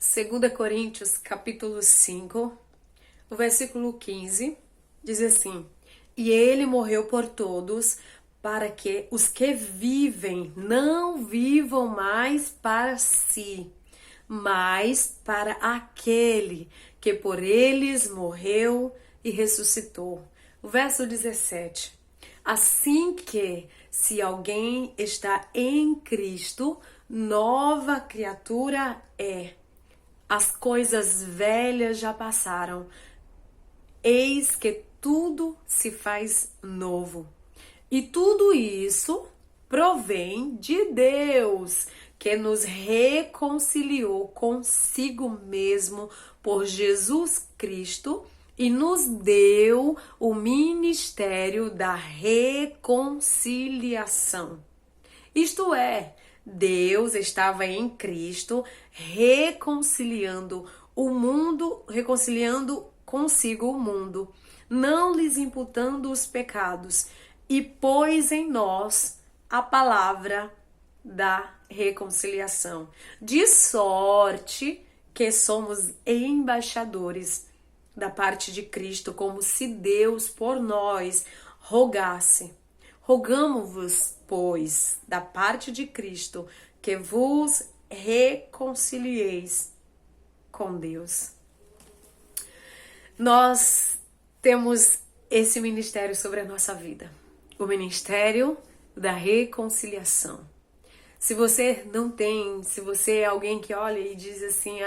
2 Coríntios, capítulo 5, o versículo 15, diz assim: E ele morreu por todos, para que os que vivem não vivam mais para si, mas para aquele que por eles morreu e ressuscitou. O verso 17. Assim que, se alguém está em Cristo, nova criatura é. As coisas velhas já passaram, eis que tudo se faz novo. E tudo isso provém de Deus, que nos reconciliou consigo mesmo por Jesus Cristo e nos deu o ministério da reconciliação. Isto é, Deus estava em Cristo reconciliando o mundo, reconciliando consigo o mundo, não lhes imputando os pecados, e pôs em nós a palavra da reconciliação, de sorte que somos embaixadores da parte de Cristo, como se Deus por nós rogasse. Rogamo-vos, pois, da parte de Cristo, que vos reconcilieis com Deus. Nós temos esse ministério sobre a nossa vida, o ministério da reconciliação. Se você não tem, se você é alguém que olha e diz assim,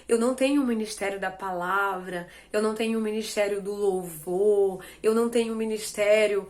eu não tenho o ministério da palavra, eu não tenho o ministério do louvor, eu não tenho o ministério,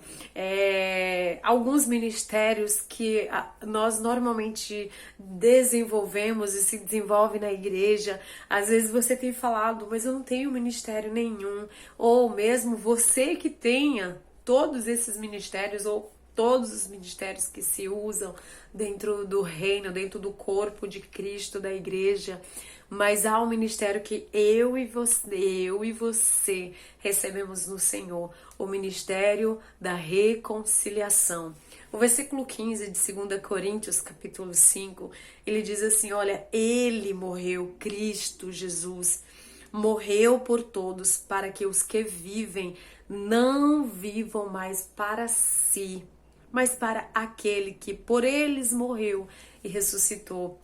alguns ministérios que nós normalmente desenvolvemos e se desenvolve na igreja, às vezes você tem falado, mas eu não tenho ministério nenhum, ou mesmo você que tenha todos esses ministérios, ou todos os ministérios que se usam dentro do reino, dentro do corpo de Cristo, da igreja, mas há um ministério que eu e você recebemos no Senhor, o ministério da reconciliação. O versículo 15 de 2 Coríntios, capítulo 5, ele diz assim, olha, ele morreu, Cristo Jesus, morreu por todos, para que os que vivem não vivam mais para si, mas para aquele que por eles morreu e ressuscitou.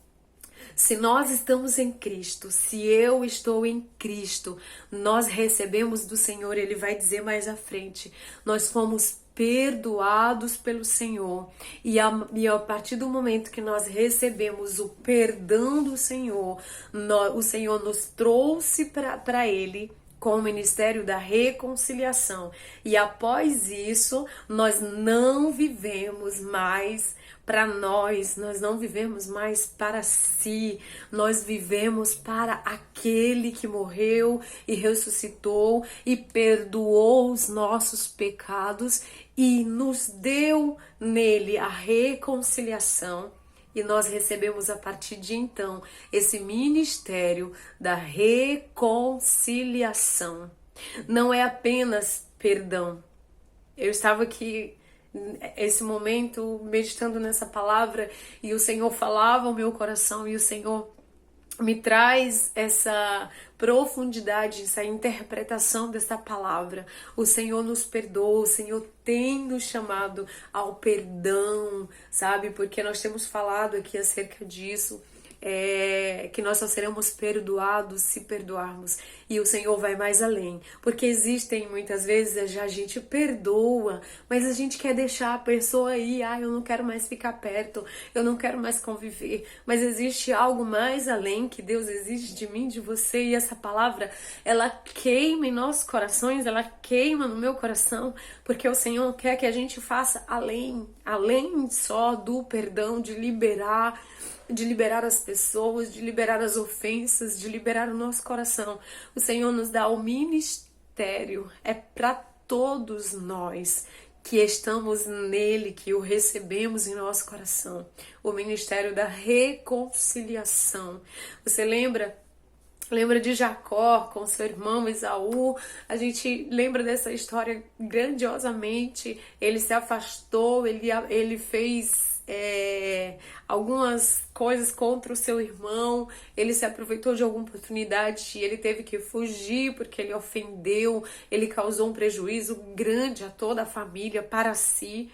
Se nós estamos em Cristo, se eu estou em Cristo, nós recebemos do Senhor, ele vai dizer mais à frente, nós fomos perdoados pelo Senhor. E a partir do momento que nós recebemos o perdão do Senhor, o Senhor nos trouxe para ele, com o ministério da reconciliação. E após isso, nós não vivemos mais para nós não vivemos mais para si, nós vivemos para aquele que morreu e ressuscitou e perdoou os nossos pecados e nos deu nele a reconciliação. E nós recebemos a partir de então esse ministério da reconciliação. Não é apenas perdão. Eu estava aqui, esse momento, meditando nessa palavra e o Senhor falava ao meu coração e o Senhor me traz essa profundidade, essa interpretação dessa palavra. O Senhor nos perdoa, o Senhor tem nos chamado ao perdão, sabe? Porque nós temos falado aqui acerca disso, que nós só seremos perdoados se perdoarmos. E o Senhor vai mais além, porque existem muitas vezes a gente perdoa, mas a gente quer deixar a pessoa aí, eu não quero mais ficar perto, eu não quero mais conviver, mas existe algo mais além que Deus exige de mim, de você, e essa palavra, ela queima em nossos corações, ela queima no meu coração, porque o Senhor quer que a gente faça além só do perdão, de liberar as pessoas, de liberar as ofensas, de liberar o nosso coração. O Senhor nos dá o ministério, é para todos nós que estamos nele, que o recebemos em nosso coração. O ministério da reconciliação. Você lembra de Jacó com seu irmão Esaú? A gente lembra dessa história grandiosamente. Ele se afastou, ele fez algumas coisas contra o seu irmão, ele se aproveitou de alguma oportunidade e ele teve que fugir porque ele ofendeu, ele causou um prejuízo grande a toda a família, para si.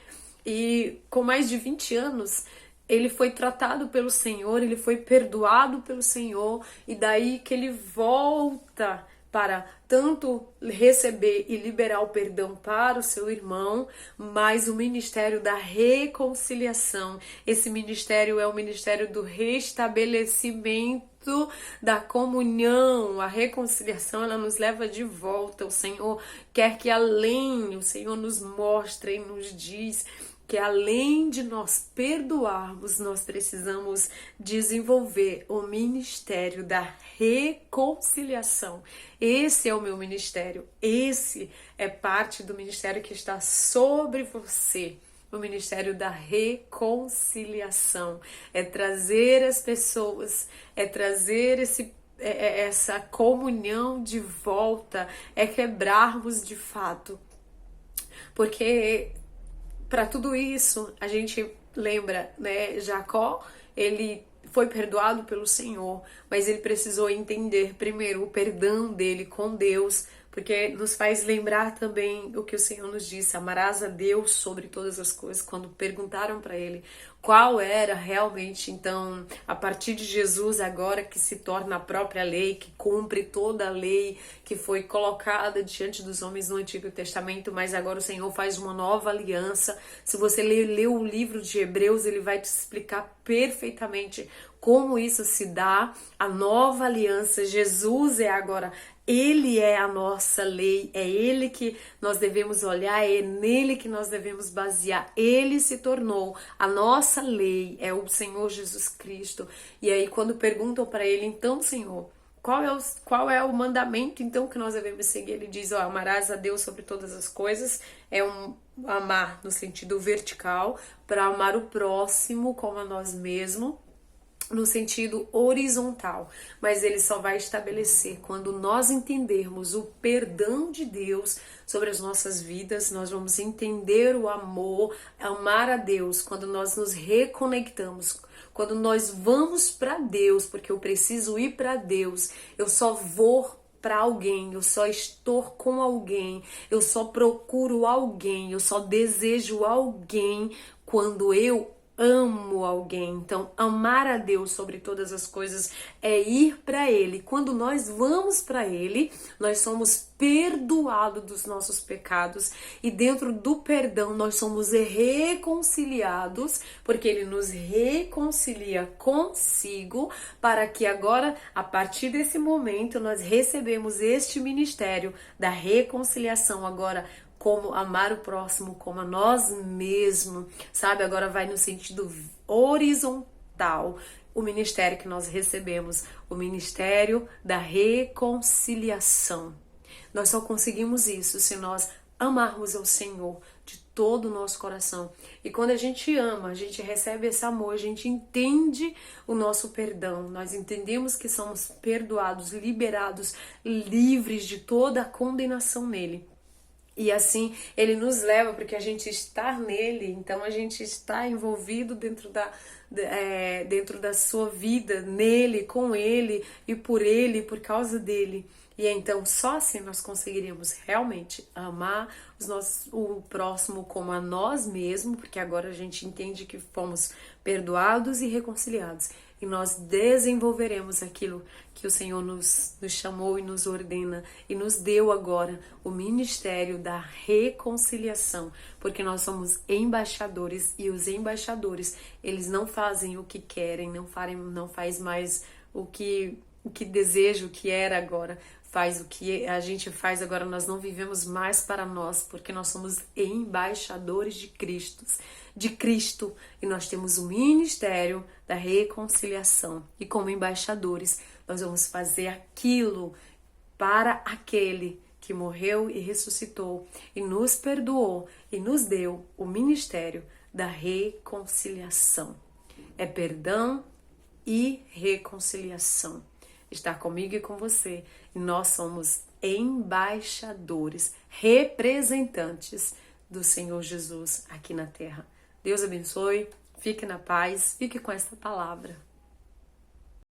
E com mais de 20 anos, ele foi tratado pelo Senhor, ele foi perdoado pelo Senhor, e daí que ele volta para tanto receber e liberar o perdão para o seu irmão, mas o ministério da reconciliação. Esse ministério é o ministério do restabelecimento da comunhão. A reconciliação, ela nos leva de volta. O Senhor quer que o Senhor nos mostra e nos diz que além de nós perdoarmos, nós precisamos desenvolver o ministério da reconciliação. Esse é o meu ministério, esse é parte do ministério que está sobre você. O ministério da reconciliação é trazer as pessoas, é trazer essa comunhão de volta, é quebrarmos de fato. Porque para tudo isso, a gente lembra, né? Jacó, ele foi perdoado pelo Senhor, mas ele precisou entender primeiro o perdão dele com Deus, porque nos faz lembrar também o que o Senhor nos disse: amarás a Deus sobre todas as coisas. Quando perguntaram para ele qual era realmente, então, a partir de Jesus agora, que se torna a própria lei, que cumpre toda a lei que foi colocada diante dos homens no Antigo Testamento, mas agora o Senhor faz uma nova aliança. Se você ler o livro de Hebreus, ele vai te explicar perfeitamente como isso se dá. A nova aliança, Jesus é agora, ele é a nossa lei, é ele que nós devemos olhar, é nele que nós devemos basear. Ele se tornou a nossa lei, é o Senhor Jesus Cristo. E aí quando perguntam para ele, então, Senhor, qual é o mandamento então que nós devemos seguir? Ele diz, amarás a Deus sobre todas as coisas, é um amar no sentido vertical, para amar o próximo como a nós mesmos, no sentido horizontal, mas ele só vai estabelecer quando nós entendermos o perdão de Deus sobre as nossas vidas. Nós vamos entender o amor, amar a Deus, quando nós nos reconectamos, quando nós vamos para Deus, porque eu preciso ir para Deus, eu só vou para alguém, eu só estou com alguém, eu só procuro alguém, eu só desejo alguém quando eu amo alguém. Então, amar a Deus sobre todas as coisas é ir para Ele. Quando nós vamos para Ele, nós somos perdoados dos nossos pecados, e dentro do perdão nós somos reconciliados, porque Ele nos reconcilia consigo, para que agora, a partir desse momento, nós recebemos este ministério da reconciliação. Agora, como amar o próximo como a nós mesmos, sabe? Agora vai no sentido horizontal o ministério que nós recebemos, o ministério da reconciliação. Nós só conseguimos isso se nós amarmos ao Senhor de todo o nosso coração. E quando a gente ama, a gente recebe esse amor, a gente entende o nosso perdão, nós entendemos que somos perdoados, liberados, livres de toda a condenação nele. E assim ele nos leva, porque a gente está nele, então a gente está envolvido dentro da sua vida, nele, com ele e por causa dele. E então só assim nós conseguiríamos realmente amar o próximo como a nós mesmos, porque agora a gente entende que fomos perdoados e reconciliados. E nós desenvolveremos aquilo que o Senhor nos chamou e nos ordena e nos deu agora, o ministério da reconciliação, porque nós somos embaixadores, e os embaixadores, eles não fazem o que querem, não faz mais o que deseja, o que era agora, faz o que a gente faz agora. Nós não vivemos mais para nós, porque nós somos embaixadores de Cristo, e nós temos o ministério da reconciliação, e como embaixadores nós vamos fazer aquilo para aquele que morreu e ressuscitou e nos perdoou e nos deu o ministério da reconciliação. É perdão e reconciliação. Está comigo e com você. E nós somos embaixadores, representantes do Senhor Jesus aqui na terra. Deus abençoe. Fique na paz, fique com essa palavra.